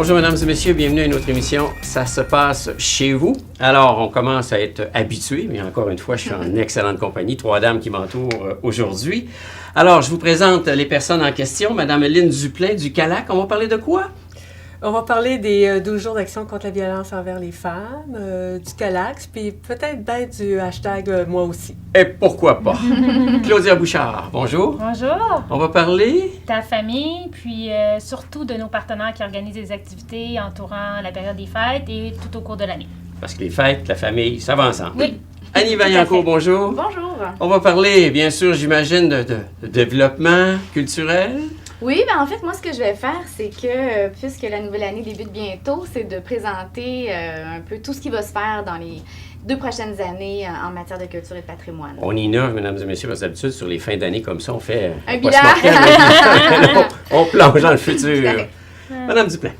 Bonjour mesdames et messieurs, bienvenue à une autre émission. Ça se passe chez vous. Alors, on commence à être habitués, mais encore une fois, je suis en excellente compagnie. 3 dames qui m'entourent aujourd'hui. Alors, je vous présente les personnes en question. Madame Lynne Duplain du CALAC. On va parler de quoi? On va parler des 12 jours d'action contre la violence envers les femmes, du CALAX, puis peut-être ben du hashtag moi aussi. Et pourquoi pas? Claudia Bouchard, bonjour. Bonjour. On va parler... Ta famille, puis surtout de nos partenaires qui organisent des activités entourant la période des fêtes et tout au cours de l'année. Parce que les fêtes, la famille, ça va ensemble. Oui. Annie Vaillancourt, bonjour. Bonjour. On va parler, bien sûr, j'imagine, de développement culturel. Oui, ben en fait, moi, ce que je vais faire, c'est que, puisque la nouvelle année débute bientôt, c'est de présenter un peu tout ce qui va se faire dans les 2 prochaines années en matière de culture et de patrimoine. On innove, mesdames et messieurs, parce que d'habitude, sur les fins d'année comme ça, on fait Un pas bilan. on plonge dans le futur. Madame Duplain,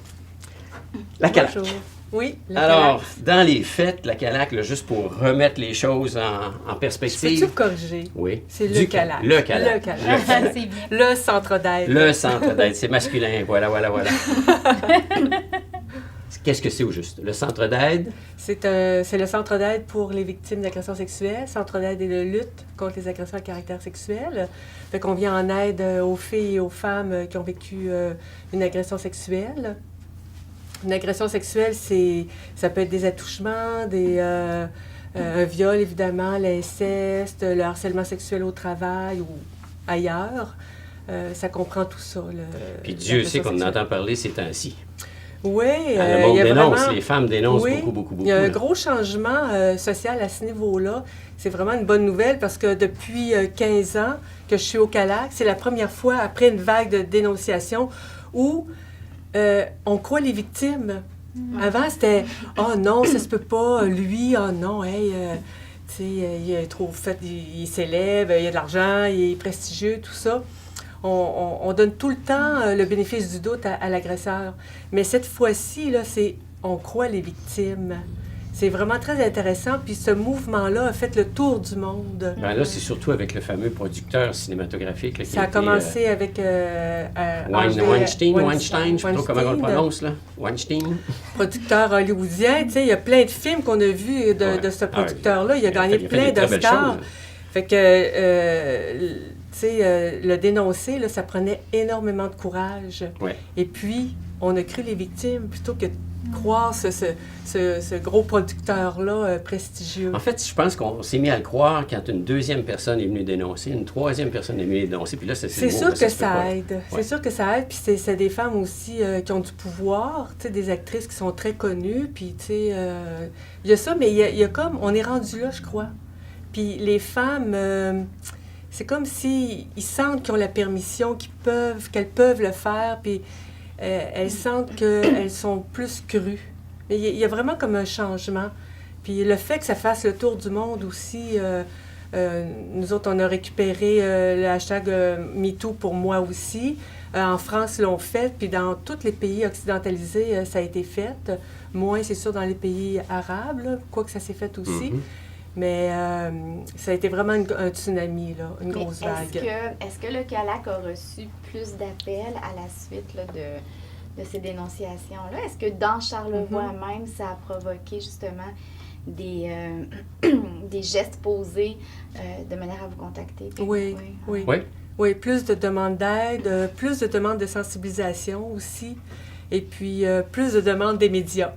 la CALAC. Bonjour. Oui, le Alors, CALAX. dans les fêtes, la CALAC, là, juste pour remettre les choses en Peux-tu perspective. me corriger? Oui. C'est Du le CALAX. Le CALAC. Le CALAX. C'est bien. Le centre d'aide. Le centre d'aide, c'est masculin. Voilà. Qu'est-ce que c'est au juste? Le centre d'aide? C'est le centre d'aide pour les victimes d'agressions sexuelles, centre d'aide et de lutte contre les agressions à caractère sexuel. Fait qu'on vient en aide aux filles et aux femmes qui ont vécu une agression sexuelle. Une agression sexuelle, ça peut être des attouchements, un viol évidemment, l'inceste, le harcèlement sexuel au travail ou ailleurs. Ça comprend tout ça. Puis Dieu sait qu'on en l'agression entend parler ces temps-ci. oui, Le monde il y a dénonce, vraiment... les femmes dénoncent Oui, beaucoup. il y a un là. gros changement social à ce niveau-là. C'est vraiment une bonne nouvelle parce que depuis 15 ans que je suis au CALAC, c'est la première fois après une vague de dénonciation où on croit les victimes. Avant, c'était « Oh non, ça se peut pas, lui, oh non, hey, tu sais, il est trop fait, il s'élève, il a de l'argent, il est prestigieux, tout ça. » On donne tout le temps le bénéfice du doute à l'agresseur. Mais cette fois-ci, là, on croit les victimes. C'est vraiment très intéressant. Puis ce mouvement-là a fait le tour du monde. Ben là, c'est surtout avec le fameux producteur cinématographique. Là, qui Ça a été, commencé avec Weinstein, je ne sais pas comment on le prononce, là. Weinstein. producteur hollywoodien. Tu sais, il y a plein de films qu'on a vus de ce producteur-là. Il a gagné fait plein des très belles d'Oscars. choses. Fait que, tu sais, le dénoncer, là, ça prenait énormément de courage. Ouais. Et puis, on a cru les victimes plutôt que de croire ce gros producteur-là prestigieux. En fait, je pense qu'on s'est mis à le croire quand une deuxième personne est venue dénoncer, une troisième personne est venue dénoncer, puis là, c'est C'est le mot, sûr là, que se peut ça pas. aide. Ouais. C'est sûr que ça aide. Puis c'est des femmes aussi qui ont du pouvoir, tu sais, des actrices qui sont très connues. Puis, tu sais, il y a ça, mais il y a comme... On est rendu là, je crois. Puis les femmes... c'est comme si ils sentent qu'ils ont la permission, qu'elles peuvent le faire, puis elles sentent qu'elles sont plus crues. Mais il y a vraiment comme un changement. Puis le fait que ça fasse le tour du monde aussi, nous autres, on a récupéré le hashtag MeToo pour moi aussi. En France, ils l'ont fait, puis dans tous les pays occidentalisés, ça a été fait. Moins, c'est sûr, dans les pays arabes, là, quoique ça s'est fait aussi. Mhm. Mais ça a été vraiment un tsunami, là, une Mais grosse vague. Est-ce que le CALAC a reçu plus d'appels à la suite là, de ces dénonciations-là? Est-ce que dans Charlevoix même, ça a provoqué justement des gestes posés de manière à vous contacter? Oui. Oui. Oui, plus de demandes d'aide, plus de demandes de sensibilisation aussi, et puis plus de demandes des médias.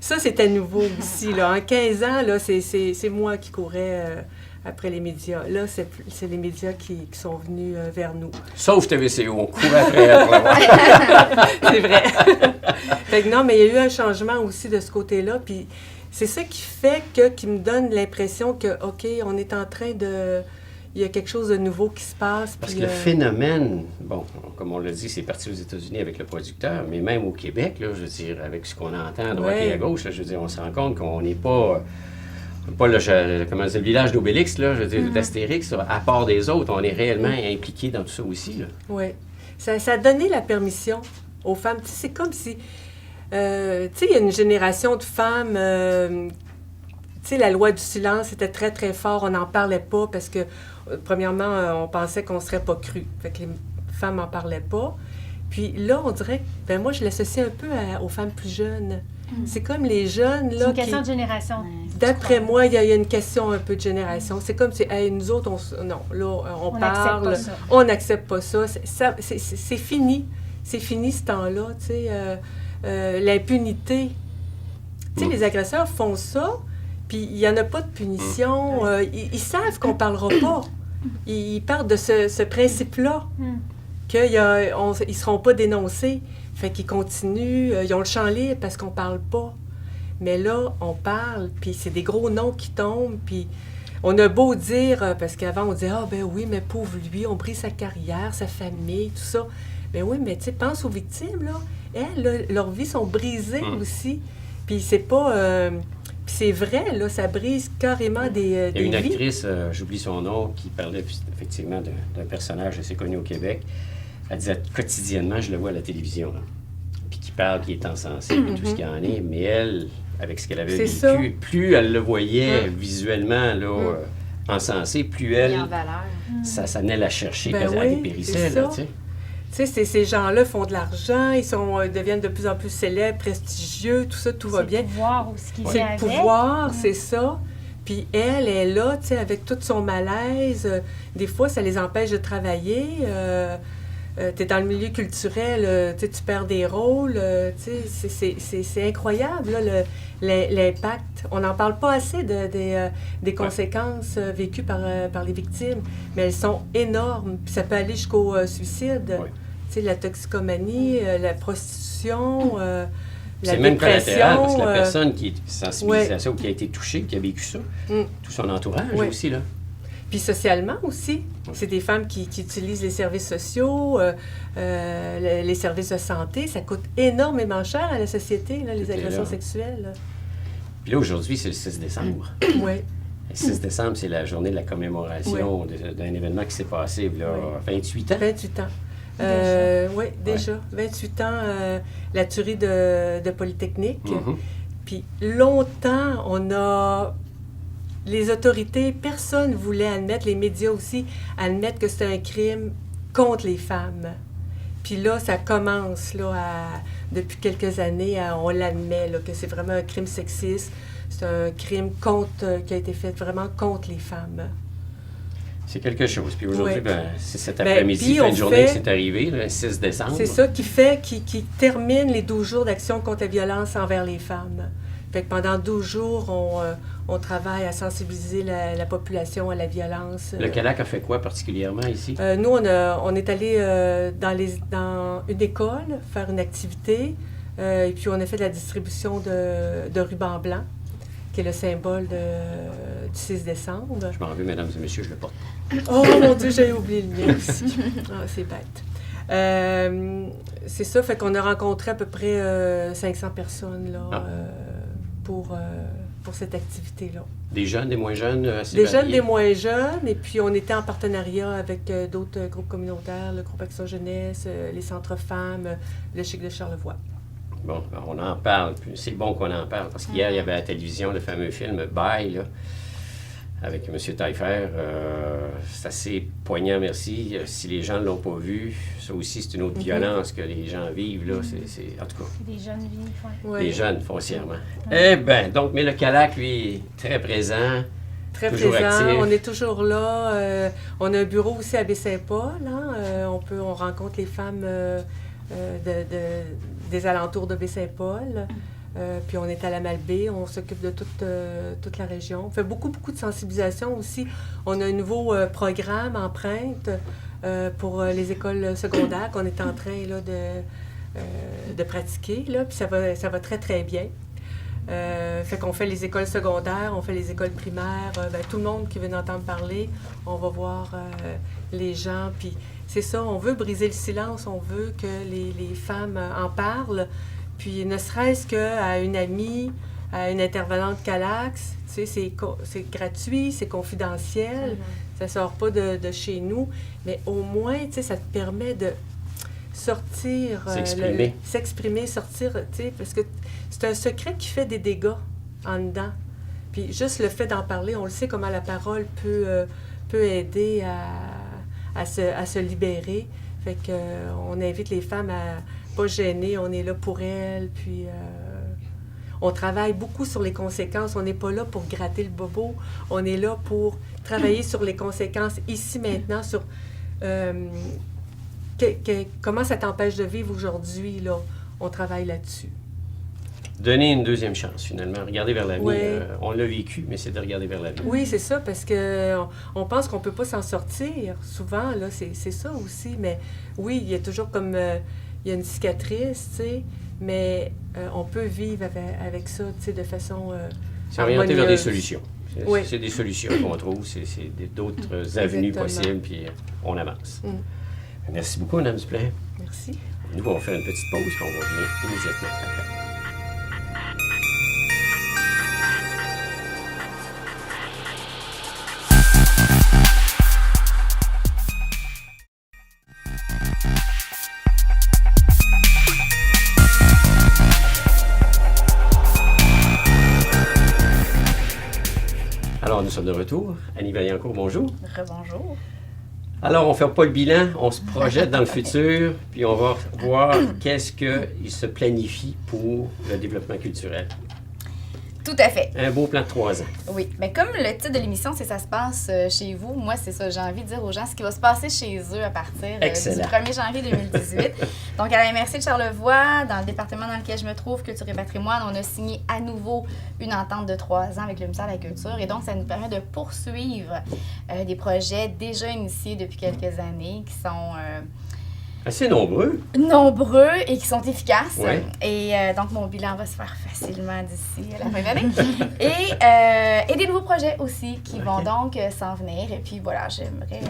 Ça, c'était nouveau aussi. Là. En 15 ans, là, c'est moi qui courais après les médias. Là, c'est les médias qui sont venus vers nous. Sauf TVCO, on court après pour l'avoir. C'est vrai. Fait que non, mais il y a eu un changement aussi de ce côté-là. Puis c'est ça qui me donne l'impression que, OK, on est en train de... Il y a quelque chose de nouveau qui se passe. Parce puis, que le phénomène, bon, comme on l'a dit, c'est parti aux États-Unis avec le producteur, mais même au Québec, là, je veux dire, avec ce qu'on entend à droite et à gauche, là, je veux dire, on se rend compte qu'on n'est pas le village d'Obélix, là, je veux dire, d'Astérix, là, à part des autres, on est réellement impliqué dans tout ça aussi. Là. Oui. Ça a donné la permission aux femmes. Tu sais, c'est comme si... tu sais, il y a une génération de femmes... tu sais, la loi du silence était très, très fort. On n'en parlait pas parce que, premièrement, on pensait qu'on ne serait pas cru. Fait que les femmes n'en parlaient pas. Puis là, on dirait que moi, je l'associe un peu aux femmes plus jeunes. C'est comme les jeunes, C'est là, une question de génération. d'après moi, il y a une question un peu de génération. C'est comme si, hey, nous autres, on n'accepte parle, pas ça. on n'accepte pas ça. C'est fini. C'est fini ce temps-là, tu sais. L'impunité. Tu sais, les agresseurs font ça, puis il n'y en a pas de punition. Ils savent qu'on ne parlera pas. Ils partent de ce principe-là, qu'ils ne seront pas dénoncés. Fait qu'ils continuent, ils ont le champ libre parce qu'on parle pas. Mais là, on parle, puis c'est des gros noms qui tombent, puis on a beau dire, parce qu'avant, on disait « Ah, ben oui, mais pauvre lui, on brise sa carrière, sa famille, tout ça. » Ben oui, mais tu sais, pense aux victimes, là. Elles, là, leurs vies sont brisées aussi. Puis c'est pas... puis c'est vrai, là, ça brise carrément des vies. Il y a une actrice, j'oublie son nom, qui parlait effectivement d'un personnage assez connu au Québec. Elle disait quotidiennement, je le vois à la télévision, là. Puis qui parle, qui est encensé, puis tout ce qu'il y en est. Mais elle, avec ce qu'elle avait vécu, plus elle le voyait visuellement là, encensé, plus elle, ça venait la chercher, puis elle dépérissait. Là, tu sais, ces gens-là font de l'argent, ils deviennent de plus en plus célèbres, prestigieux, tout ça, tout va bien. C'est le pouvoir aussi qui C'est le pouvoir, c'est ça. Puis elle est là, tu sais, avec tout son malaise. Des fois, ça les empêche de travailler. Tu es dans le milieu culturel, tu perds des rôles. C'est incroyable, là, l'impact. On n'en parle pas assez des conséquences vécues par les victimes, mais elles sont énormes. Puis ça peut aller jusqu'au suicide. La toxicomanie, la prostitution, la c'est même collatéral, parce que la dépression. personne qui est sensibilisée à ça ou qui a été touchée, qui a vécu ça, tout son entourage aussi, là. Puis socialement aussi, c'est des femmes qui utilisent les services sociaux, les services de santé. Ça coûte énormément cher à la société, là, les agressions sexuelles. Là. Puis là, aujourd'hui, c'est le 6 décembre. Oui. Le 6 décembre, c'est la journée de la commémoration d'un événement qui s'est passé il y a 28 ans. 28 ans. Oui, déjà. 28 ans, la tuerie de Polytechnique. Puis longtemps, on a... Les autorités, personne ne voulait admettre, les médias aussi, admettre que c'était un crime contre les femmes. Puis là, ça commence, là, depuis quelques années, on l'admet, là, que c'est vraiment un crime sexiste. C'est un crime qui a été fait vraiment contre les femmes. C'est quelque chose. Puis aujourd'hui, c'est cet après-midi, fin de journée que c'est arrivé, le 6 décembre. C'est ça qui termine les 12 jours d'action contre la violence envers les femmes. Fait que pendant 12 jours, on travaille à sensibiliser la population à la violence. Le CALAC a fait quoi particulièrement ici? Nous, on est allé dans une école faire une activité, et puis on a fait de la distribution de ruban blanc, qui est le symbole du 6 décembre. Je m'en veux, mesdames et messieurs, je le porte pas. Oh mon Dieu, j'ai oublié le mien aussi. C'est bête. C'est ça, fait qu'on a rencontré à peu près 500 personnes là, pour cette activité-là. Des jeunes, des moins jeunes? Des jeunes, des moins jeunes, et puis on était en partenariat avec d'autres groupes communautaires, le groupe Action Jeunesse, les centres femmes, le Chic de Charlevoix. Bon, on en parle, puis c'est bon qu'on en parle, parce qu'hier, il y avait à la télévision le fameux film « Bye », là, avec M. Taillefer. C'est assez poignant, merci. Si les gens ne l'ont pas vu, ça aussi, c'est une autre violence que les gens vivent, là. En tout cas. Les jeunes vivent, ouais. Les jeunes, foncièrement. Eh bien, donc, mais le CALAC, lui, très présent. Très toujours présent, actif. on est toujours là. On a un bureau aussi à Baie-Saint-Paul. Hein? On rencontre les femmes des alentours de Baie-Saint-Paul. Puis on est à la Malbaie, on s'occupe de toute la région. On fait beaucoup de sensibilisation aussi. On a un nouveau programme Empreinte pour les écoles secondaires qu'on est en train là, de pratiquer. Là, puis ça va très, très bien. Fait qu'on fait les écoles secondaires, on fait les écoles primaires. Tout le monde qui veut en entendre parler, on va voir les gens. Puis c'est ça, on veut briser le silence, on veut que les femmes en parlent. Puis ne serait-ce qu'à une amie, à une intervenante CALAX, tu sais, c'est gratuit, c'est confidentiel, ça ne sort pas de chez nous, mais au moins, tu sais, ça te permet de sortir, s'exprimer, sortir, tu sais, parce que c'est un secret qui fait des dégâts en dedans. Puis juste le fait d'en parler, on le sait comment la parole peut aider à se libérer. Fait que on invite les femmes à pas gêner, on est là pour elles, puis on travaille beaucoup sur les conséquences. On n'est pas là pour gratter le bobo, on est là pour travailler sur les conséquences ici, maintenant, sur comment ça t'empêche de vivre aujourd'hui, là. On travaille là-dessus. Donner une deuxième chance, finalement. Regarder vers l'avenir. Ouais. On l'a vécu, mais c'est de regarder vers l'avenir. Oui, c'est ça, parce que on pense qu'on ne peut pas s'en sortir. Souvent, là, c'est ça aussi. Mais oui, il y a toujours comme... il y a une cicatrice, tu sais, mais on peut vivre avec ça, tu sais, de façon c'est orienté vers des harmonieuse. solutions. Oui. C'est des solutions qu'on trouve, c'est d'autres avenues Exactement. possibles, puis on avance. Mm. Merci beaucoup, Mme Duplain. Merci. Nous, on va faire une petite pause, puis on revient immédiatement après. Alors, nous sommes de retour. Annie Vaillancourt, bonjour. Rebonjour. Alors, on ne fait pas le bilan, on se projette dans le futur, puis on va voir qu'est-ce qu'il se planifie pour le développement culturel. Tout à fait. Un beau plan de 3 ans. Oui, mais comme le titre de l'émission, c'est « Ça se passe chez vous », moi, c'est ça, j'ai envie de dire aux gens ce qui va se passer chez eux à partir du Excellent. 1er janvier 2018. Donc, à la MRC de Charlevoix, dans le département dans lequel je me trouve, Culture et patrimoine, on a signé à nouveau une entente de 3 ans avec le ministère de la Culture. Et donc, ça nous permet de poursuivre des projets déjà initiés depuis quelques années qui sont... Assez nombreux. nombreux et qui sont efficaces. Ouais. Et donc, mon bilan va se faire facilement d'ici à la fin de l'année. Et des nouveaux projets aussi qui vont donc s'en venir. Et puis voilà, j'aimerais...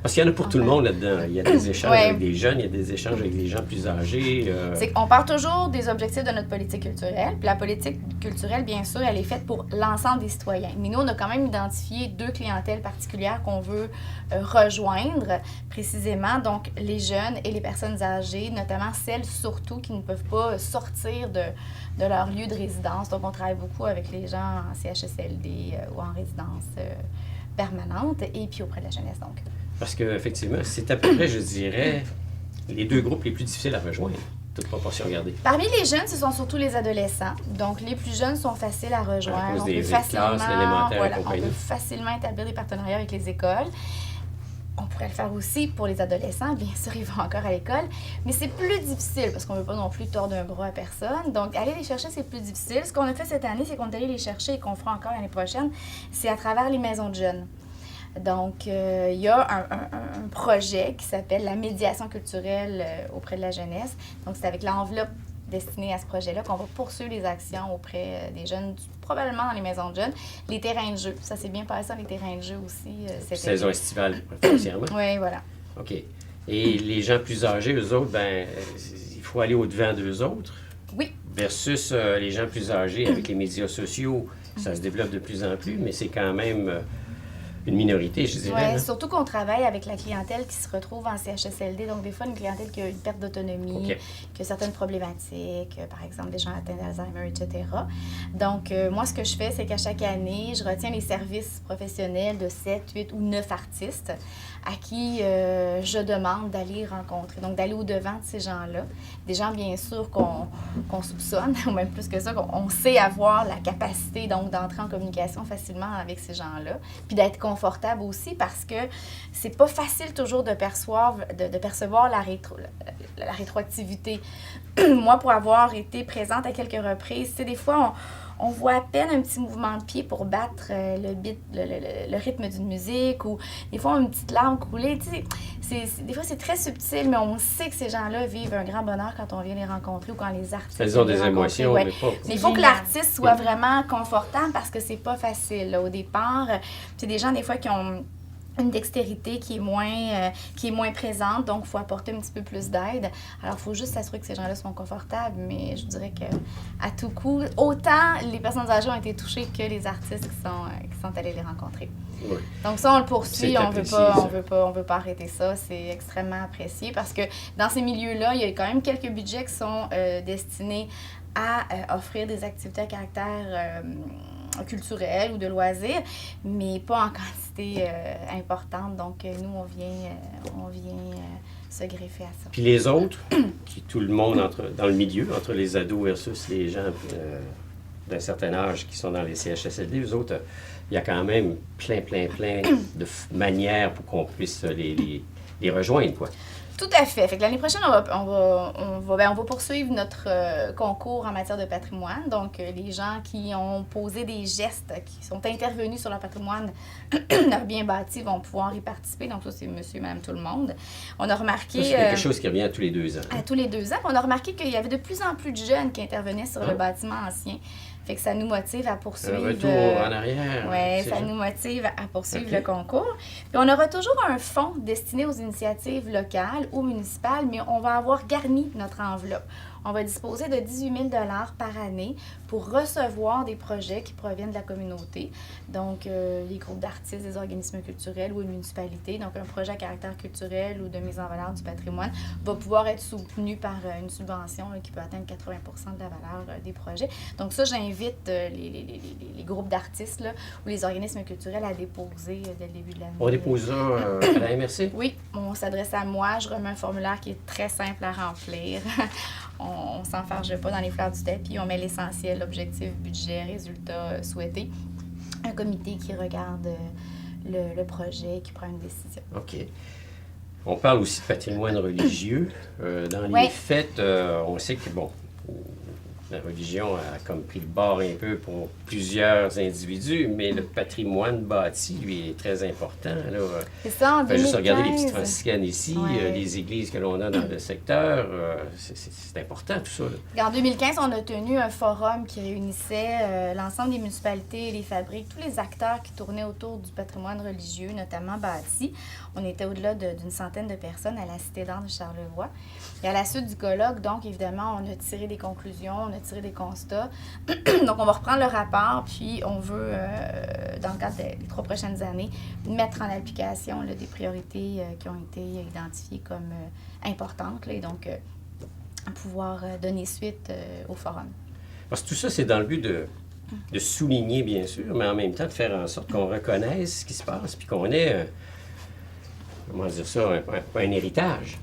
Parce qu'il y en a pour tout le monde là-dedans. Il y a des échanges Ouais. avec des jeunes, il y a des échanges avec des gens plus âgés. C'est qu'on part toujours des objectifs de notre politique culturelle. Puis la politique culturelle, bien sûr, elle est faite pour l'ensemble des citoyens. Mais nous, on a quand même identifié 2 clientèles particulières qu'on veut rejoindre précisément. Donc, les jeunes et les personnes âgées, notamment celles surtout qui ne peuvent pas sortir de leur lieu de résidence. Donc, on travaille beaucoup avec les gens en CHSLD ou en résidence permanente et puis auprès de la jeunesse, donc. Parce qu'effectivement, c'est à peu près, je dirais, les 2 groupes les plus difficiles à rejoindre, toute proportion gardée. Parmi les jeunes, ce sont surtout les adolescents. Donc, les plus jeunes sont faciles à rejoindre. À cause On des peut facilement, classes, l'élémentaire et on compagnie. peut facilement établir des partenariats avec les écoles. On pourrait le faire aussi pour les adolescents. Bien sûr, ils vont encore à l'école. Mais c'est plus difficile parce qu'on ne veut pas non plus tordre un bras à personne. Donc, aller les chercher, c'est plus difficile. Ce qu'on a fait cette année, c'est qu'on est allé les chercher et qu'on fera encore l'année prochaine, c'est à travers les maisons de jeunes. Donc, il y a un projet qui s'appelle la médiation culturelle auprès de la jeunesse. Donc, c'est avec l'enveloppe destinée à ce projet-là qu'on va poursuivre les actions auprès des jeunes, probablement dans les maisons de jeunes. Les terrains de jeu, ça s'est bien passé dans les terrains de jeu aussi. Saison estivale, préférentiellement. Oui, voilà. OK. Et les gens plus âgés, eux autres, ben, il faut aller au-devant d'eux autres. Oui. Versus les gens plus âgés avec les médias sociaux, ça se développe de plus en plus, mais c'est quand même une minorité, je dirais. Oui, hein. surtout qu'on travaille avec la clientèle qui se retrouve en CHSLD. Donc, des fois, une clientèle qui a une perte d'autonomie, OK. qui a certaines problématiques, par exemple, des gens atteints d'Alzheimer, etc. Donc, moi, ce que je fais, c'est qu'à chaque année, je retiens les services professionnels de 7, 8 ou 9 artistes à qui je demande d'aller rencontrer. Donc, d'aller au-devant de ces gens-là. Des gens, bien sûr, qu'on soupçonne, ou même plus que ça, qu'on sait avoir la capacité, donc, d'entrer en communication facilement avec ces gens-là. Puis d'être confortable aussi parce que c'est pas facile toujours de percevoir la rétroactivité. Moi, pour avoir été présente à quelques reprises, tu sais, des fois, on voit à peine un petit mouvement de pied pour battre le rythme d'une musique ou des fois une petite larme coulée. Tu sais, des fois, c'est très subtil, mais on sait que ces gens-là vivent un grand bonheur quand on vient les rencontrer ou quand les artistes Elles ont viennent des les rencontrer, émotions, ouais. mais pas... Mais il faut que Génial. l'artiste soit vraiment confortable parce que c'est pas facile. Là, au départ, c'est des gens, des fois, qui ont une dextérité qui est moins présente, donc il faut apporter un petit peu plus d'aide. Alors, il faut juste s'assurer que ces gens-là sont confortables, mais je dirais que à tout coup, autant les personnes âgées ont été touchées que les artistes qui sont allés les rencontrer. Oui. Donc ça, on le poursuit, C'est on apprécié, veut pas arrêter ça, c'est extrêmement apprécié parce que dans ces milieux-là, il y a quand même quelques budgets qui sont destinés à offrir des activités à caractère culturel ou de loisirs, mais pas en quantité importante. Donc, nous, on vient se greffer à ça. Puis les autres, tout le monde dans le milieu, entre les ados versus les gens d'un certain âge qui sont dans les CHSLD, eux autres, il y a quand même plein de manières pour qu'on puisse les rejoindre, quoi. Tout à fait. Fait que l'année prochaine, on va poursuivre notre concours en matière de patrimoine. Donc, les gens qui ont posé des gestes, qui sont intervenus sur leur patrimoine leur bien bâti vont pouvoir y participer. Donc, ça, c'est monsieur, madame, tout le monde. On a remarqué... Ça, c'est quelque chose qui revient à tous les 2 ans. À tous les 2 ans. On a remarqué qu'il y avait de plus en plus de jeunes qui intervenaient sur le bâtiment ancien. Fait que ça nous motive à poursuivre... Un retour en arrière. Oui, ça nous motive à poursuivre le concours. Puis on aura toujours un fonds destiné aux initiatives locales ou municipales, mais on va avoir garni notre enveloppe. On va disposer de 18 000 $ par année pour recevoir des projets qui proviennent de la communauté. Donc, les groupes d'artistes, des organismes culturels ou une municipalité. Donc, un projet à caractère culturel ou de mise en valeur du patrimoine va pouvoir être soutenu par une subvention là, qui peut atteindre 80 % de la valeur des projets. Donc, ça, j'invite les groupes d'artistes là, ou les organismes culturels à déposer dès le début de l'année. On dépose ça à la MRC? Oui, on s'adresse à moi. Je remets un formulaire qui est très simple à remplir. On ne s'enfarge pas dans les fleurs du tapis. On met l'essentiel, objectif, budget, résultat souhaité. Un comité qui regarde le projet, qui prend une décision. OK. On parle aussi de patrimoine religieux. Dans les fêtes, on sait que, bon, la religion a comme pris le bord un peu pour plusieurs individus, mais le patrimoine bâti, lui, est très important. Là. C'est ça, en 2015. Juste regarder les petites franciscaines ici, les églises que l'on a dans le secteur, c'est important tout ça. Là. En 2015, on a tenu un forum qui réunissait l'ensemble des municipalités, les fabriques, tous les acteurs qui tournaient autour du patrimoine religieux, notamment bâti. On était au-delà d'une centaine de personnes à la Cité d'Art de Charlevoix. Et à la suite du colloque, donc, évidemment, on a tiré des conclusions, on a tiré des constats. Donc, on va reprendre le rapport, puis on veut, dans le cadre des 3 prochaines années, mettre en application là, des priorités qui ont été identifiées comme importantes, là, et donc pouvoir donner suite au forum. Parce que tout ça, c'est dans le but de souligner, bien sûr, mais en même temps de faire en sorte qu'on reconnaisse ce qui se passe, puis qu'on ait, comment dire ça, un héritage.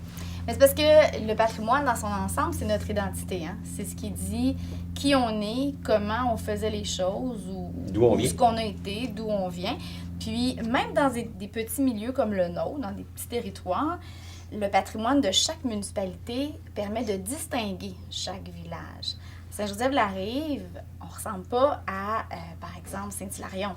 Mais c'est parce que le patrimoine, dans son ensemble, c'est notre identité. Hein? C'est ce qui dit qui on est, comment on faisait les choses, ou ce qu'on a été, d'où on vient. Puis, même dans des petits milieux comme le nôtre, dans des petits territoires, le patrimoine de chaque municipalité permet de distinguer chaque village. Saint-Joseph-de-la-Rive, on ne ressemble pas à, par exemple, Saint-Hilarion.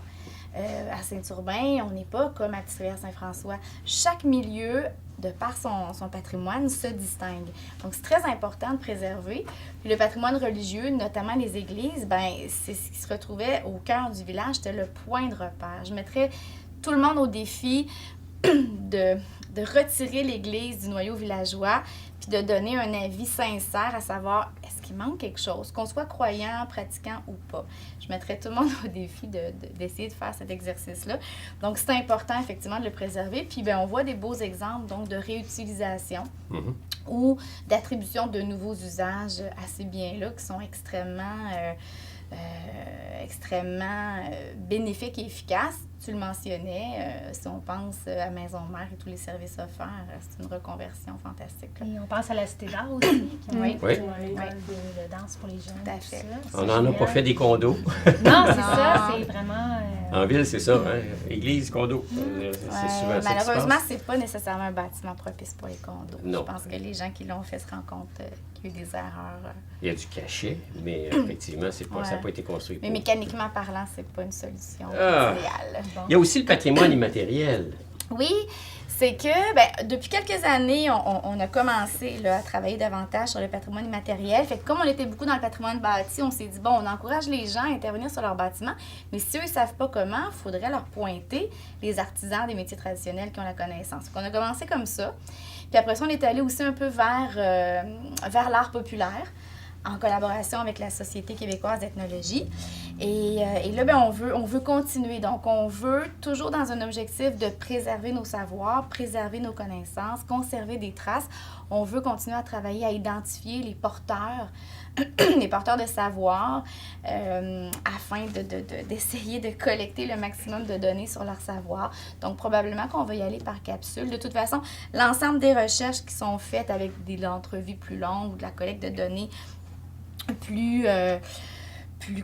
À Saint-Urbain, on n'est pas comme à Petite-Rivière-Saint-François. Chaque milieu, de par son patrimoine, se distingue. Donc, c'est très important de préserver. Puis le patrimoine religieux, notamment les églises, ben c'est ce qui se retrouvait au cœur du village, c'était le point de repère. Je mettrais tout le monde au défi de retirer l'église du noyau villageois puis de donner un avis sincère à savoir est-ce qu'il manque quelque chose, qu'on soit croyant, pratiquant ou pas. Je mettrais tout le monde au défi d'essayer de faire cet exercice-là. Donc, c'est important, effectivement, de le préserver. Puis, bien, on voit des beaux exemples, donc, de réutilisation ou d'attribution de nouveaux usages à ces biens-là qui sont extrêmement bénéfiques et efficaces. Tu le mentionnais, si on pense à Maison Mère et tous les services offerts, c'est une reconversion fantastique. Là. Et on pense à la Cité d'Art aussi, qui a l'école de danse pour les jeunes. Tout à fait. On n'en a pas fait des condos. Non, c'est ça, c'est vraiment... En ville, c'est ça, hein? Église, condo. C'est souvent ça. Malheureusement, c'est pas nécessairement un bâtiment propice pour les condos. Non. Je pense que les gens qui l'ont fait se rendent compte qu'il y a eu des erreurs. Il y a du cachet, mais effectivement, ça n'a pas été construit. Mais mécaniquement parlant, c'est pas une solution idéale. Bon. Il y a aussi le patrimoine immatériel. Oui, c'est que depuis quelques années, on a commencé là, à travailler davantage sur le patrimoine immatériel. Fait que comme on était beaucoup dans le patrimoine bâti, on s'est dit, bon, on encourage les gens à intervenir sur leur bâtiment, mais si eux ne savent pas comment, il faudrait leur pointer les artisans des métiers traditionnels qui ont la connaissance. Donc, on a commencé comme ça. Puis après ça, on est allé aussi un peu vers l'art populaire, en collaboration avec la Société québécoise d'ethnologie. Et là, on veut continuer. Donc, on veut, toujours dans un objectif de préserver nos savoirs, préserver nos connaissances, conserver des traces. On veut continuer à travailler à identifier les porteurs les porteurs de savoir afin d'essayer de collecter le maximum de données sur leur savoir. Donc, probablement qu'on va y aller par capsule. De toute façon, l'ensemble des recherches qui sont faites avec des entrevues plus longues ou de la collecte de données plus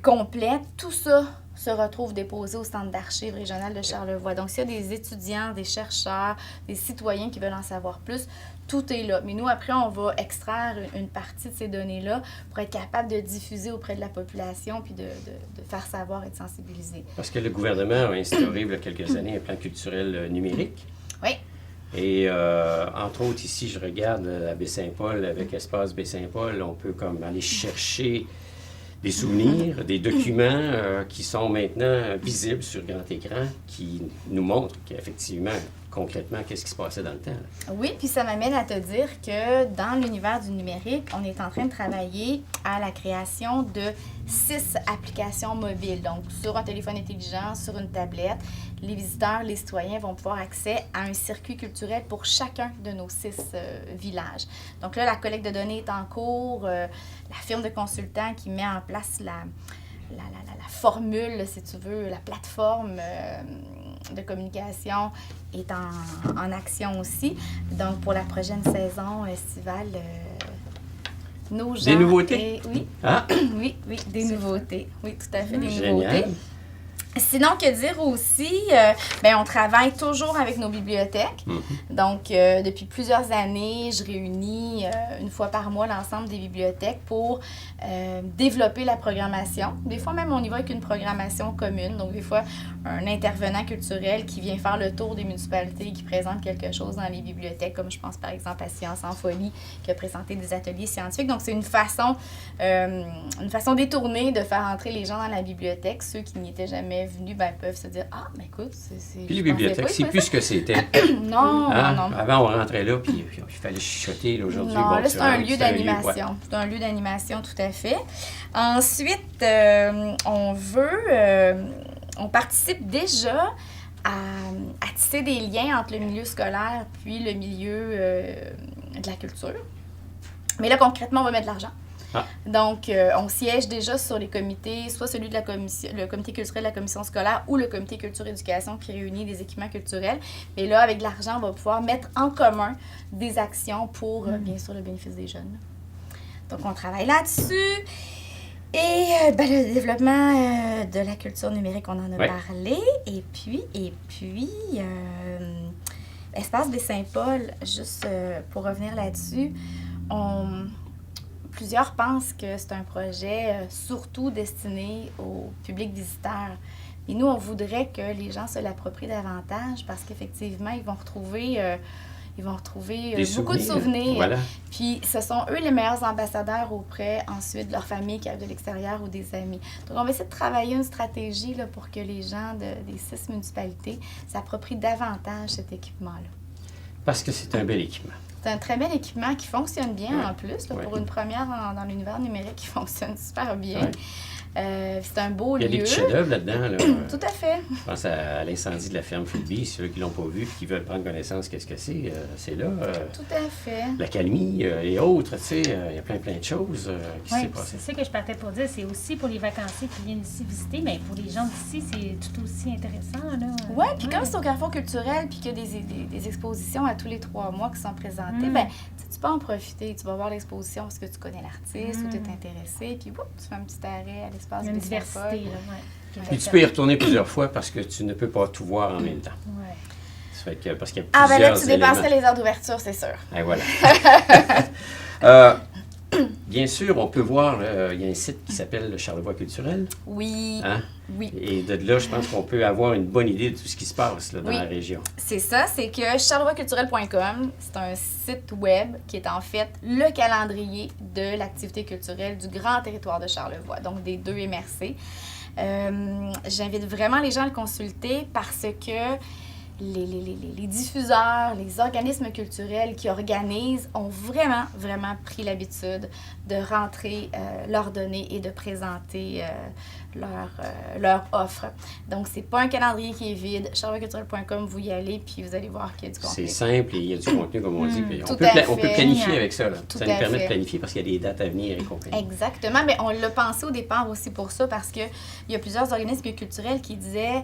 complète, tout ça se retrouve déposé au Centre d'archives régional de Charlevoix. Donc, s'il y a des étudiants, des chercheurs, des citoyens qui veulent en savoir plus, tout est là. Mais nous, après, on va extraire une partie de ces données-là pour être capable de diffuser auprès de la population puis de faire savoir et de sensibiliser. Parce que le gouvernement a instauré il y a quelques années un plan culturel numérique. Oui. Et entre autres, ici, je regarde à Baie-Saint-Paul, avec Espace Baie-Saint-Paul, on peut comme aller chercher des souvenirs, des documents qui sont maintenant visibles sur grand écran, qui nous montrent qu'effectivement, concrètement, qu'est-ce qui se passait dans le temps. Oui, puis ça m'amène à te dire que dans l'univers du numérique, on est en train de travailler à la création de 6 applications mobiles. Donc, sur un téléphone intelligent, sur une tablette, les visiteurs, les citoyens vont pouvoir accès à un circuit culturel pour chacun de nos 6 villages. Donc là, la collecte de données est en cours. La firme de consultants qui met en place la formule, si tu veux, la plateforme de communication est en action aussi. Donc, pour la prochaine saison estivale, nos gens... Des nouveautés? Oui. Ah! Oui, des nouveautés. Oui, tout à fait, des Génial. nouveautés. Sinon, que dire aussi, on travaille toujours avec nos bibliothèques. Donc, depuis plusieurs années, je réunis une fois par mois l'ensemble des bibliothèques pour développer la programmation. Des fois, même, on y va avec une programmation commune. Donc, des fois, un intervenant culturel qui vient faire le tour des municipalités, qui présente quelque chose dans les bibliothèques, comme je pense par exemple à Science en folie, qui a présenté des ateliers scientifiques. Donc, c'est une façon détournée de faire entrer les gens dans la bibliothèque. Ceux qui n'y étaient jamais venus peuvent se dire « Ah, mais écoute, c'est... » Puis les bibliothèques, c'est plus ce que c'était. Non. Avant, on rentrait là, puis il fallait chuchoter. Là, aujourd'hui, non, bon, là, c'est un lieu ouais. d'animation. C'est un lieu d'animation, tout à fait. Ensuite, on participe déjà à tisser des liens entre le milieu scolaire puis le milieu de la culture. Mais là, concrètement, on va mettre de l'argent. Ah. Donc, on siège déjà sur les comités, soit celui de la commission, le comité culturel de la commission scolaire ou le comité culture-éducation qui réunit des équipements culturels. Mais là, avec l'argent, on va pouvoir mettre en commun des actions pour, bien sûr, le bénéfice des jeunes. Donc, on travaille là-dessus. Et le développement de la culture numérique, on en a parlé. Et puis Espace Baie-Saint-Paul, juste pour revenir là-dessus, plusieurs pensent que c'est un projet surtout destiné au public visiteur. Et nous, on voudrait que les gens se l'approprient davantage parce qu'effectivement, ils vont retrouver beaucoup de souvenirs. Voilà. Puis, ce sont eux les meilleurs ambassadeurs auprès, ensuite, de leur famille qui arrive de l'extérieur ou des amis. Donc, on va essayer de travailler une stratégie là, pour que les gens des 6 municipalités s'approprient davantage cet équipement-là. Parce que c'est un bel équipement. C'est un très bel équipement qui fonctionne bien en plus. Là, pour une première dans l'univers numérique, qui fonctionne super bien. Ouais. C'est un beau lieu. Il y a des petits chefs-d'œuvre là-dedans. Là. Tout à fait. Je pense à l'incendie de la ferme Philby, ceux qui ne l'ont pas vu et qui veulent prendre connaissance qu'est-ce que c'est là. Tout à fait. L'accalmie et autres, tu sais, il y a plein de choses qui s'est passé. C'est ça que je partais pour dire. C'est aussi pour les vacanciers qui viennent ici visiter, mais pour les gens d'ici, c'est tout aussi intéressant. Oui, puis comme c'est au Carrefour culturel puis qu'il y a des expositions à tous les 3 mois qui sont présentées, tu peux en profiter. Tu vas voir l'exposition parce que tu connais l'artiste ou tu es intéressé, puis tu fais un petit arrêt à l'espace de diversité. Puis tu peux y retourner plusieurs fois parce que tu ne peux pas tout voir en même temps. Ouais. Ça fait que, parce qu'il y a plusieurs là, tu dépasserais les heures d'ouverture, c'est sûr. Et voilà. Bien sûr, on peut voir, il y a un site qui s'appelle le Charlevoix culturel. Oui. Hein? Oui. Et de là, je pense qu'on peut avoir une bonne idée de tout ce qui se passe là, dans la région. C'est ça, c'est que charlevoixculturel.com, c'est un site web qui est en fait le calendrier de l'activité culturelle du grand territoire de Charlevoix, donc des 2 MRC. J'invite vraiment les gens à le consulter parce que les diffuseurs, les organismes culturels qui organisent ont vraiment pris l'habitude de rentrer leurs données et de présenter leur offre. Donc, c'est pas un calendrier qui est vide. charlevoixculturel.com, vous y allez, puis vous allez voir qu'il y a du contenu. C'est simple et il y a du contenu, comme on dit. Puis on peut planifier avec ça. Là. Ça nous permet de planifier parce qu'il y a des dates à venir et compagnie. Exactement. Mais on l'a pensé au départ aussi pour ça, parce qu'il y a plusieurs organismes culturels qui disaient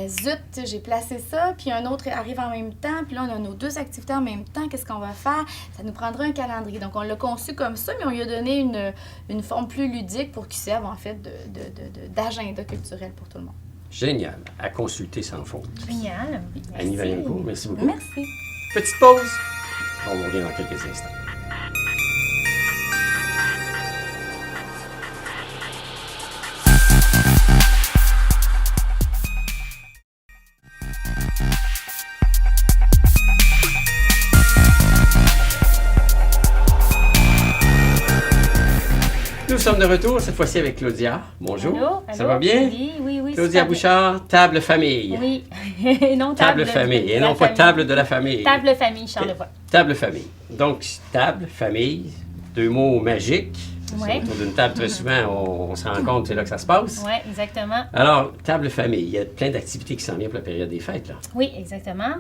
zut, j'ai placé ça, puis un autre arrive en même temps, puis là, on a nos 2 activités en même temps, qu'est-ce qu'on va faire? Ça nous prendra un calendrier. Donc, on l'a conçu comme ça, mais on lui a donné une forme plus ludique pour qu'il serve, en fait, d'agenda culturel pour tout le monde. Génial. À consulter sans faute. Génial. Annie Vaillancourt, merci beaucoup. Merci. Petite pause. On revient dans quelques instants. Nous sommes de retour, cette fois-ci avec Claudia. Bonjour. Allô? Ça va bien? Oui. Claudia Bouchard, table famille. Oui. Non, Table famille. Et non pas table de la famille. Table famille, Charlevoix. Table famille. Donc, table, famille, 2 mots magiques. Ouais. Autour d'une table, très souvent, on se rend compte, c'est là que ça se passe. Oui, exactement. Alors, table famille, il y a plein d'activités qui s'en viennent pour la période des fêtes, là. Oui, exactement.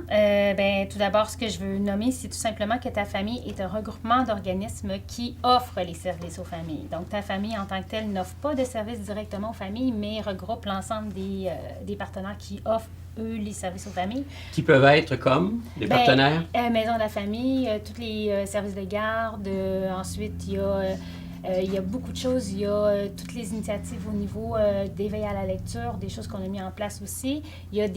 Tout d'abord, ce que je veux nommer, c'est tout simplement que ta famille est un regroupement d'organismes qui offrent les services aux familles. Donc, ta famille, en tant que telle, n'offre pas de services directement aux familles, mais regroupe l'ensemble des partenaires qui offrent eux, les services aux familles. Qui peuvent être comme des partenaires? Maison de la famille, tous les services de garde. Ensuite, il y a beaucoup de choses. Il y a toutes les initiatives au niveau d'éveil à la lecture, des choses qu'on a mis en place aussi. Il y a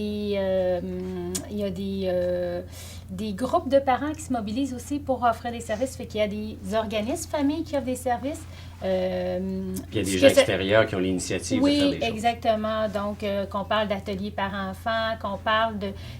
des groupes de parents qui se mobilisent aussi pour offrir des services. Fait qu'il y a des organismes familles qui offrent des services. Puis il y a des gens extérieurs qui ont l'initiative de faire des choses. Oui, exactement. Donc, qu'on parle d'ateliers par enfants, qu'on parle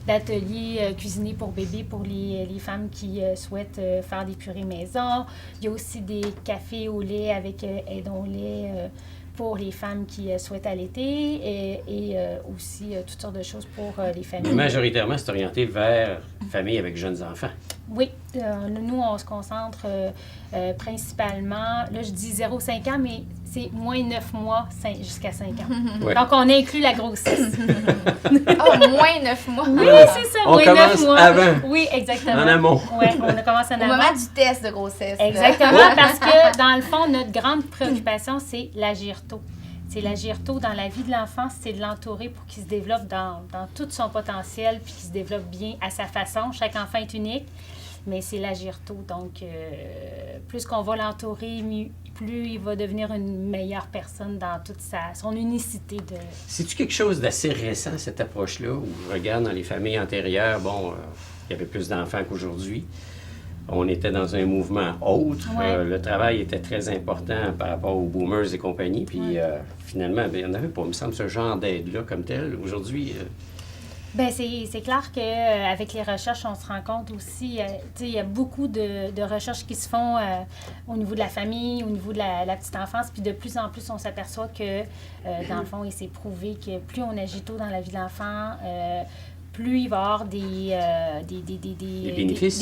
d'ateliers cuisinés pour bébés pour les femmes qui souhaitent faire des purées maison. Il y a aussi des cafés au lait avec aidons-lait pour les femmes qui souhaitent allaiter et aussi toutes sortes de choses pour les familles. Majoritairement, c'est orienté vers famille avec jeunes enfants. Oui. Nous, on se concentre principalement, là, je dis 0-5 ans, mais c'est moins 9 mois jusqu'à 5 ans. Ouais. Donc, on inclut la grossesse. Moins 9 mois. Oui, c'est ça, on moins 9 mois. Avant. Oui, exactement. En amont. Oui, on commence en amont. Au moment du test de grossesse. Exactement, parce que, dans le fond, notre grande préoccupation, c'est l'agir tôt. C'est l'agir tôt dans la vie de l'enfant, c'est de l'entourer pour qu'il se développe dans tout son potentiel puis qu'il se développe bien à sa façon. Chaque enfant est unique, mais c'est l'agir tôt. Donc, plus qu'on va l'entourer, plus il va devenir une meilleure personne dans toute son unicité. C'est-tu quelque chose d'assez récent, cette approche-là, où je regarde dans les familles antérieures, il y avait plus d'enfants qu'aujourd'hui. On était dans un mouvement autre. Ouais. Le travail était très important par rapport aux boomers et compagnie. Puis finalement, il n'y en avait pas, il me semble, ce genre d'aide-là comme tel. Aujourd'hui... Bien, c'est clair qu'avec les recherches, on se rend compte aussi, il y a beaucoup de recherches qui se font au niveau de la famille, au niveau de la petite enfance, puis de plus en plus, on s'aperçoit que, dans le fond, il s'est prouvé que plus on agit tôt dans la vie de l'enfant, plus il va y avoir des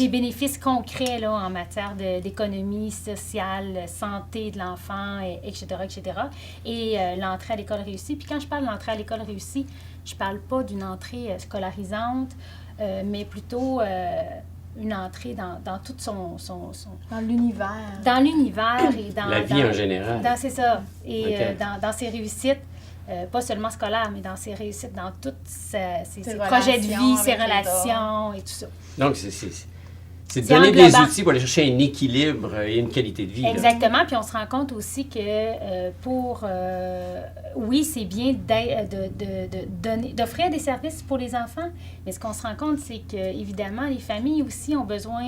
bénéfices concrets là, en matière d'économie sociale, santé de l'enfant, etc., etc. Et l'entrée à l'école réussie. Puis quand je parle d'entrée à l'école réussie, je ne parle pas d'une entrée scolarisante, mais plutôt une entrée dans tout son... Dans l'univers. Dans l'univers et dans... La vie en général. C'est ça. Et dans ses réussites. Pas seulement scolaire, mais dans ses réussites, dans tous ses projets de vie, ses relations et tout ça. Donc, c'est de donner des outils pour aller chercher un équilibre et une qualité de vie. Exactement. Puis on se rend compte aussi que oui, c'est bien d'offrir des services pour les enfants, mais ce qu'on se rend compte, c'est que évidemment les familles aussi ont besoin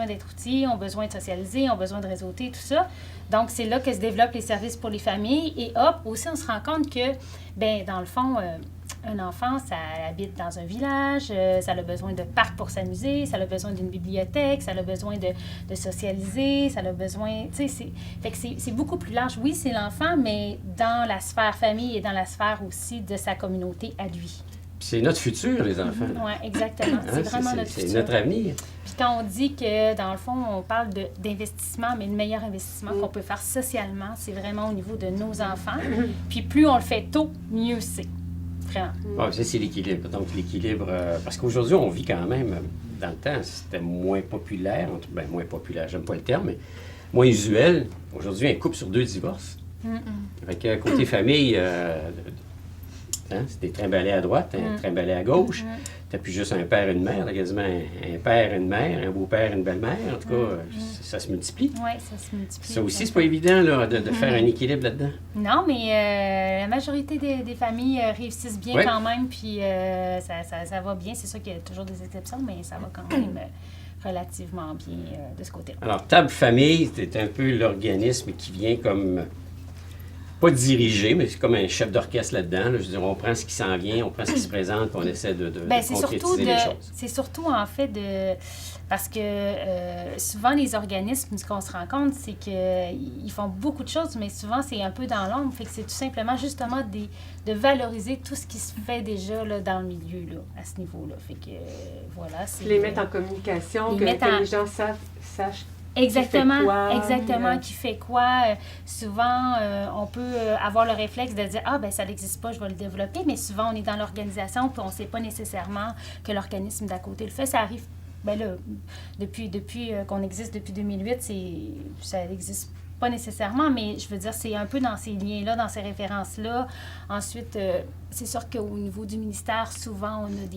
d'être outillées, ont besoin de socialiser, ont besoin de réseauter, tout ça. Donc, c'est là que se développent les services pour les familles. Et aussi, on se rend compte que, dans le fond, un enfant, ça habite dans un village, ça a besoin de parcs pour s'amuser, ça a besoin d'une bibliothèque, ça a besoin de socialiser, ça a besoin... Fait que c'est beaucoup plus large. Oui, c'est l'enfant, mais dans la sphère famille et dans la sphère aussi de sa communauté à lui. c'est notre futur, les enfants. Oui, exactement. C'est vraiment notre futur. C'est notre avenir. Puis quand on dit que, dans le fond, on parle d'investissement, mais le meilleur investissement qu'on peut faire socialement, c'est vraiment au niveau de nos enfants. Puis plus on le fait tôt, mieux c'est. Vraiment. Ah, ça, c'est l'équilibre. Donc, l'équilibre... parce qu'aujourd'hui, on vit quand même... Dans le temps, c'était moins populaire. Ben, moins populaire, j'aime pas le terme, mais moins usuel. Aujourd'hui, un couple sur 2 divorce. Fait que côté famille... c'était trimballé à droite, trimballé à gauche. T'as plus juste un père et une mère, t'as quasiment un père et une mère, un beau-père et une belle-mère. En tout cas, ça se multiplie. Oui, ça se multiplie. Ça aussi, c'est pas évident là, de faire un équilibre là-dedans. Non, mais la majorité des familles réussissent bien quand même, puis ça va bien. C'est sûr qu'il y a toujours des exceptions, mais ça va quand même relativement bien de ce côté-là. Alors, Table Famille, c'est un peu l'organisme qui vient comme... pas dirigé, mais c'est comme un chef d'orchestre là-dedans. Là. Je veux dire, on prend ce qui s'en vient, on prend ce qui se présente, puis on essaie de concrétiser les choses. C'est surtout, en fait, parce que souvent, les organismes, ce qu'on se rend compte, c'est qu'ils font beaucoup de choses, mais souvent, c'est un peu dans l'ombre. Fait que c'est tout simplement, justement, de valoriser tout ce qui se fait déjà là, dans le milieu, là, à ce niveau-là. Fait que, voilà. Les mettre en communication, que les gens sachent Exactement, qui fait quoi. Souvent, on peut avoir le réflexe de dire « Ah, ben ça n'existe pas, je vais le développer », mais souvent, on est dans l'organisation puis on ne sait pas nécessairement que l'organisme d'à côté le fait. Ça arrive, ben là, depuis qu'on existe depuis 2008, ça n'existe pas nécessairement, mais je veux dire, c'est un peu dans ces liens-là, dans ces références-là. Ensuite, c'est sûr qu'au niveau du ministère, souvent, on a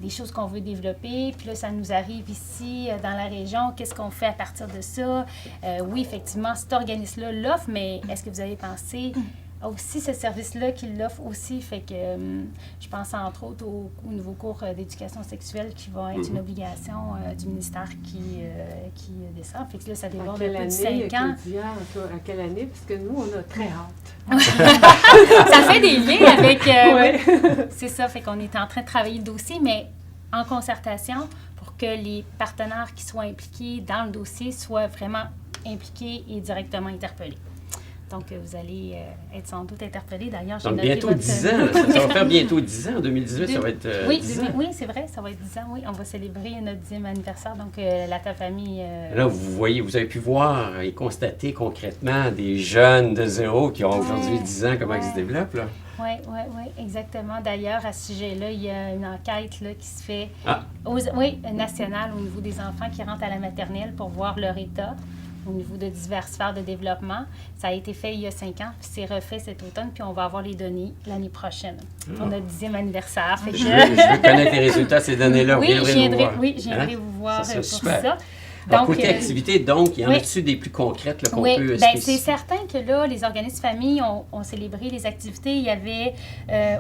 des choses qu'on veut développer. Puis là, ça nous arrive ici, dans la région. Qu'est-ce qu'on fait à partir de ça? Oui, effectivement, cet organisme-là l'offre, mais est-ce que vous avez pensé aussi ce service-là qui l'offre aussi? Fait que je pense entre autres au nouveau cours d'éducation sexuelle qui va être une obligation du ministère qui descend. Fait que là, ça déborde depuis 5 ans. À quelle année? Parce que nous, on a très hâte. Ça fait des liens avec... c'est ça, fait qu'on est en train de travailler le dossier, mais en concertation pour que les partenaires qui soient impliqués dans le dossier soient vraiment impliqués et directement interpellés. Donc, vous allez être sans doute interpellés. D'ailleurs, j'ai donc, noté bientôt 10 ans. Ça va faire bientôt 10 ans. En 2018, ça va être 10 ans. Oui, c'est vrai. Ça va être 10 ans, oui. On va célébrer notre 10e anniversaire. Donc, la Table Famille... Là, vous avez pu voir et constater concrètement des jeunes de 0 qui ont aujourd'hui 10 ans, comment ils se développent, là. Oui, exactement. D'ailleurs, à ce sujet-là, il y a une enquête là, qui se fait nationale au niveau des enfants qui rentrent à la maternelle pour voir leur état au niveau de diverses sphères de développement. Ça a été fait il y a 5 ans, puis c'est refait cet automne, puis on va avoir les données l'année prochaine pour notre 10e anniversaire. Fait que... je veux connaître les résultats de ces données-là. Oui, je viendrai vous voir pour ça. Alors, côté activité, donc, il y en a-tu des plus concrètes là, qu'on peut spécifier? C'est certain que là, les organismes familles ont célébré les activités. Il y avait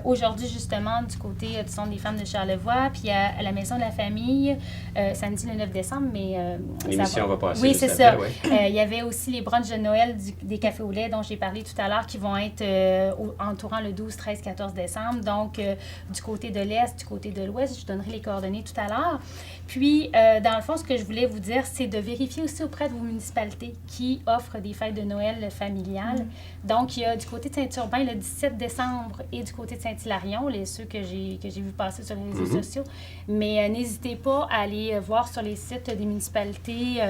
aujourd'hui, justement, du côté du Centre des femmes de Charlevoix, puis à la Maison de la famille, samedi le 9 décembre, mais... l'émission va passer. Oui, c'est ça. Il y avait aussi les brunchs de Noël des cafés au lait dont j'ai parlé tout à l'heure qui vont être entourant le 12, 13, 14 décembre. Donc, du côté de l'Est, du côté de l'Ouest, je donnerai les coordonnées tout à l'heure. Puis, dans le fond, ce que je voulais vous dire, c'est de vérifier aussi auprès de vos municipalités qui offrent des fêtes de Noël familiales. Donc, il y a du côté de Saint-Urbain le 17 décembre et du côté de Saint-Hilarion, ceux que j'ai vu passer sur les réseaux sociaux. Mais n'hésitez pas à aller voir sur les sites des municipalités,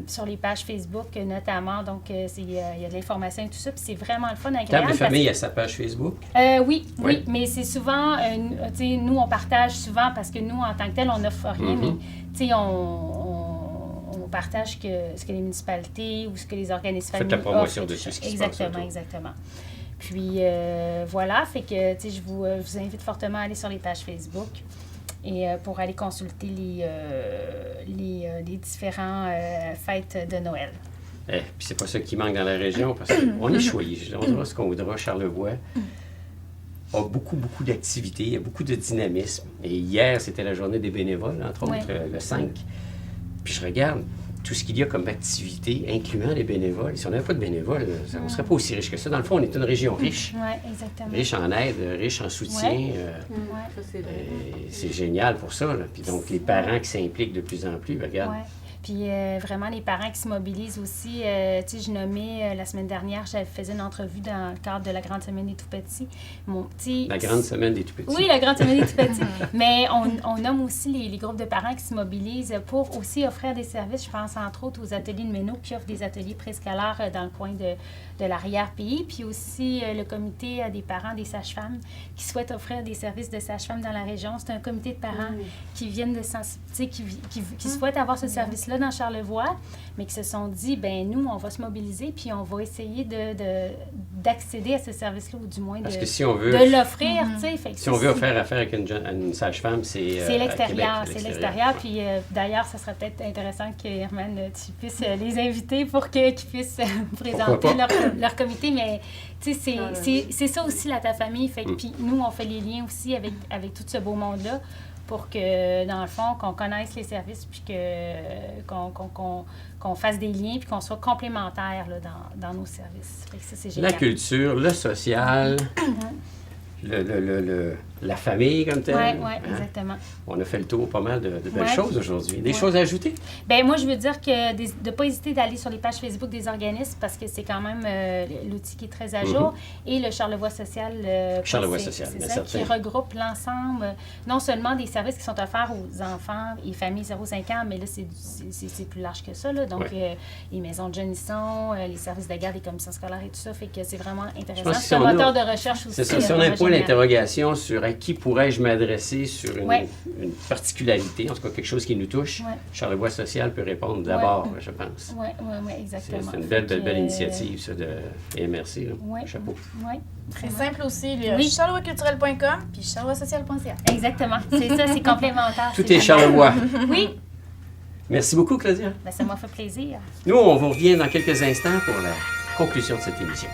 sur les pages Facebook notamment. Donc, il y a de l'information et tout ça. Puis c'est vraiment le fun, agréable. Table de famille a sa page Facebook? Oui, mais c'est souvent, nous, on partage souvent parce que nous, en tant que tel, on n'offre rien, mais on partage ce que les municipalités ou ce que les organismes familiaux offrent. Faites la promotion de tout ce qui se passe. Exactement. Puis, voilà, fait que, je vous invite fortement à aller sur les pages Facebook et pour aller consulter les différents fêtes de Noël. Puis c'est pas ça qui manque dans la région, parce qu'on est choyé. On dira ce qu'on voudra. Charlevoix a beaucoup d'activités, il y a beaucoup de dynamisme. Et hier, c'était la journée des bénévoles, entre autres, le 5. Puis je regarde tout ce qu'il y a comme activité, incluant les bénévoles. Si on n'avait pas de bénévoles, on ne serait pas aussi riche que ça. Dans le fond, on est une région riche. Oui, exactement. Riche en aide, riche en soutien. Ça, c'est vrai. C'est génial pour ça. Là. Puis donc, les parents qui s'impliquent de plus en plus, regarde. Puis vraiment, les parents qui se mobilisent aussi. Tu sais, je nommais la semaine dernière, j'avais fait une entrevue dans le cadre de la Grande Semaine des Tout-Petits. La Grande Semaine des Tout-Petits. Oui, la Grande Semaine des Tout-Petits. Mais on nomme aussi les groupes de parents qui se mobilisent pour aussi offrir des services. Je pense entre autres aux ateliers de Méno qui offrent des ateliers préscolaires dans le coin de l'arrière-pays. Puis aussi le comité des parents des sages-femmes qui souhaitent offrir des services de sages-femmes dans la région. C'est un comité de parents qui viennent de qui souhaitent avoir ce service-là dans Charlevoix, mais qui se sont dit, ben nous, on va se mobiliser puis on va essayer d'accéder à ce service-là, ou du moins Parce que si on veut, de l'offrir. Si on veut faire affaire avec une sage-femme, c'est l'extérieur. C'est l'extérieur. Puis d'ailleurs, ça serait peut-être intéressant que, Herman, tu puisses les inviter pour qu'ils puissent présenter leur comité. Mais tu sais, c'est ça aussi, ta famille. Fait que, puis nous, on fait les liens aussi avec tout ce beau monde-là pour que, dans le fond, qu'on connaisse les services puis qu'on fasse des liens puis qu'on soit complémentaires là, dans nos services. Fait que ça, c'est génial. La culture, le social, la famille comme telle. Oui, exactement. On a fait le tour pas mal de belles Ouais. choses aujourd'hui. Des choses à ajouter? Bien, moi, je veux dire que de ne pas hésiter d'aller sur les pages Facebook des organismes parce que c'est quand même l'outil qui est très à jour. Et le Charlevoix social. Charlevoix social, c'est bien ça, certain. qui regroupe l'ensemble, non seulement des services qui sont offerts aux enfants et familles 0-5 ans, mais là, c'est plus large que ça. Là. Donc, les maisons de jeunes sont, les services de garde, les commissions scolaires et tout ça. Fait que c'est vraiment intéressant. pense que C'est un si on moteur a- de recherche aussi. C'est ça. Si on a un point génial. d'interrogation sur à qui pourrais-je m'adresser sur une Ouais. particularité, en tout cas quelque chose qui nous touche, Ouais. Charlevoix social peut répondre d'abord, je pense. Oui, exactement. C'est une belle Fait que, initiative, ça, et merci. Là. Ouais. Chapeau. Oui, Très simple aussi, le Oui. charlevoixculturel.com puis charlevoixsocial.ca. exactement. C'est ça, c'est complémentaire. Tout c'est est génial. Charlevoix. Oui, Merci beaucoup, Claudia. ben, ça m'a fait plaisir. Nous, on vous revient dans quelques instants pour la conclusion de cette émission.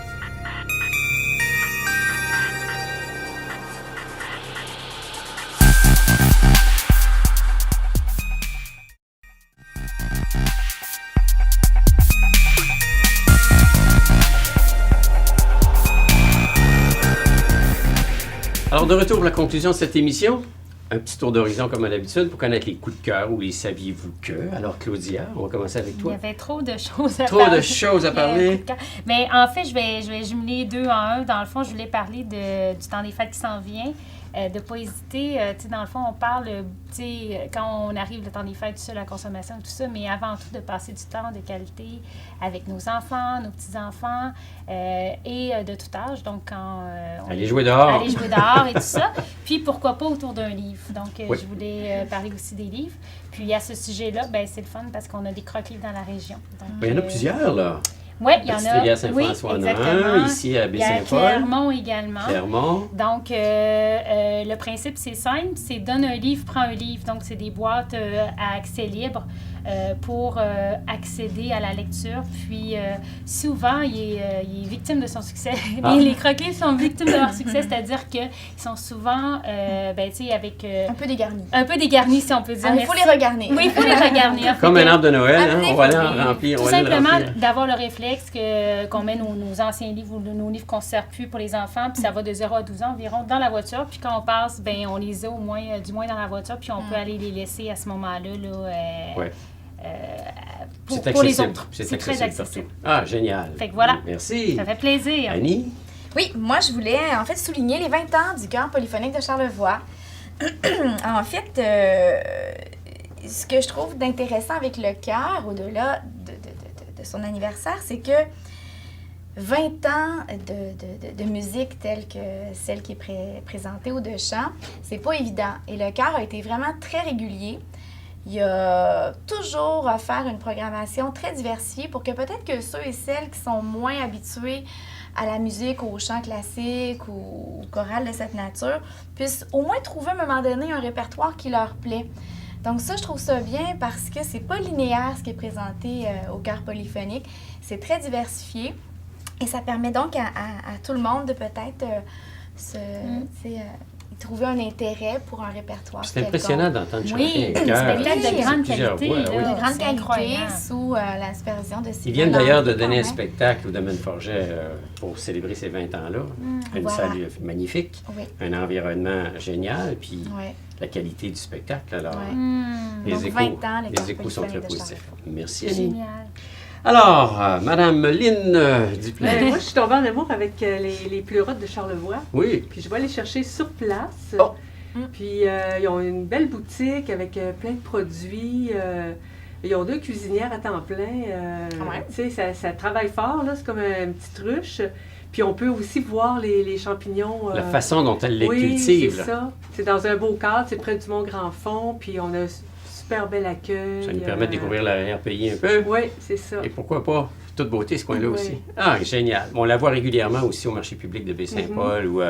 Alors, de retour pour la conclusion de cette émission, un petit tour d'horizon comme à l'habitude pour connaître les coups de cœur ou les saviez-vous que. Alors, Claudia, on va commencer avec Il y toi. avait trop de choses à Trop parler. de choses à parler. Mais en fait, je vais jumeler deux en un. Dans le fond, je voulais parler du temps des fêtes qui s'en vient. De ne pas hésiter. Tu sais, dans le fond, on parle, tu sais, quand on arrive le temps des fêtes, tout ça, la consommation, tout ça, mais avant tout, de passer du temps de qualité avec nos enfants, nos petits-enfants et de tout âge. Donc, quand on Allez jouer dehors. aller jouer dehors et tout ça. Puis, pourquoi pas autour d'un livre. Donc, Oui. je voulais parler aussi des livres. Puis, à ce sujet-là, ben c'est le fun parce qu'on a des croque-livres dans la région. Donc, Ben, il y en a plusieurs, là. Oui, il y en Petite a. Rivière Saint-François, oui, en a un. exactement. Ici, à Il y a Baie-Saint-Paul. Clermont également. Clermont. Donc, le principe, c'est simple, c'est donne un livre, prends un livre. Donc, c'est des boîtes à accès libre pour accéder à la lecture. Puis, souvent, il est victime de son succès. Ah. Les croque-livres sont victimes de leur succès, c'est-à-dire qu'ils sont souvent, ben, tu sais, avec Un peu dégarni. un peu dégarnis, si on peut dire. Ah, il faut les regarder. Oui, il faut les regarnir. Comme Fait un que- arbre de Noël, hein? Amenez On va aller vos en livres. remplir. Tout on va aller le simplement remplir. d'avoir le réflexe qu'on met nos anciens livres ou nos livres qu'on ne sert plus pour les enfants, puis ça va de 0 à 12 ans environ dans la voiture. Puis quand on passe, ben on les a au moins, du moins dans la voiture, puis on peut aller les laisser à ce moment-là Ouais. pour C'est les accessible. autres. C'est C'est très accessible accessible. partout. Ah, génial. Fait que voilà. Merci. Ça fait plaisir. Annie? Oui, moi, je voulais en fait souligner les 20 ans du chœur polyphonique de Charlevoix. En fait, ce que je trouve d'intéressant avec le chœur, au-delà de son anniversaire, c'est que 20 ans de musique telle que celle qui est présentée ou de chant, c'est pas évident. Et le chœur a été vraiment très régulier. Il a toujours offert une programmation très diversifiée pour que peut-être que ceux et celles qui sont moins habitués à la musique, au chant classique ou au choral de cette nature puissent au moins trouver à un moment donné un répertoire qui leur plaît. Donc ça, je trouve ça bien parce que c'est pas linéaire ce qui est présenté au chœur polyphonique. C'est très diversifié et ça permet donc à tout le monde de peut-être trouver un intérêt pour un répertoire. C'est impressionnant d'entendre chanter Oui, un un chœur. spectacle de C'est grande plusieurs qualité. voix, là. oui. de grande C'est qualité incroyable. sous la supervision de Sylvain Ils viennent d'ailleurs de Landry, donner un quand même. spectacle au Domaine Forget pour célébrer ces 20 ans-là. Une voilà. salle magnifique, Oui, un environnement génial, puis oui. la qualité du spectacle. Alors, Ouais. les Donc, échos, 20 ans, l'école les échos sont très polyphonique de positifs. Charlevoix. Merci, Annie. Génial. Alors, Madame Lynn Duplain. Ben, moi, je suis tombée en amour avec les pleurotes de Charlevoix. Oui. Puis je vais les chercher sur place. Oh. Puis ils ont une belle boutique avec plein de produits. Ils ont 2 cuisinières à temps plein. Quand même. Tu sais, ça travaille fort, là. C'est comme une petite ruche. Puis on peut aussi voir les champignons. La façon dont elle les oui, cultive. c'est là. ça. C'est dans un beau cadre, c'est près du Mont-Grand-Fond. Puis on a un super bel accueil. Ça nous permet de découvrir l'arrière-pays un peu. Oui, c'est ça. Et pourquoi pas? Toute beauté, ce coin-là Oui. aussi. Ah, génial. On la voit régulièrement aussi au marché public de Baie-Saint-Paul ou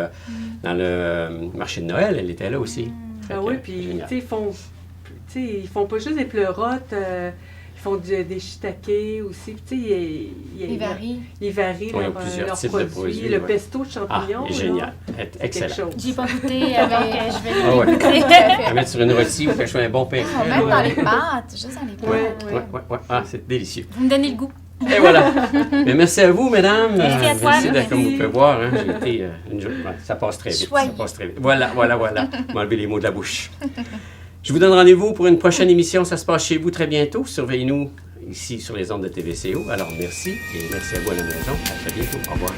dans le marché de Noël. Elle était là aussi. Fait Ah que, oui, puis génial. tu sais, ils font pas juste des pleurotes, ils font des shiitakes aussi. Tu sais, Il varie. ils varient Oui, il y a leurs plusieurs leurs types de produits. produits, Le ouais. pesto de Ah, champignons, là, génial. c'est Excellent. quelque chose. J'y ai pas goûté, avec, je vais Ah ouais. le goûter. Tout à fait. À mettre sur une rôtie ou quelque chose, un bon pain Ah, frais. même là. dans les pâtes, juste dans les pâtes. Ouais. Ouais. Ah, c'est délicieux. Vous me donnez le goût. Et voilà. Mais merci à vous, mesdames. Merci à toi. Merci Merci. comme vous pouvez voir, hein, j'ai été une journée. Ouais, ça passe très vite. Choyé. Ça passe très vite. Voilà. M'enlever les mots de la bouche. Je vous donne rendez-vous pour une prochaine émission. Ça se passe chez vous très bientôt. Surveillez-nous ici sur les ondes de TVCO. Alors, merci et merci à vous à la maison. À très bientôt. Au revoir.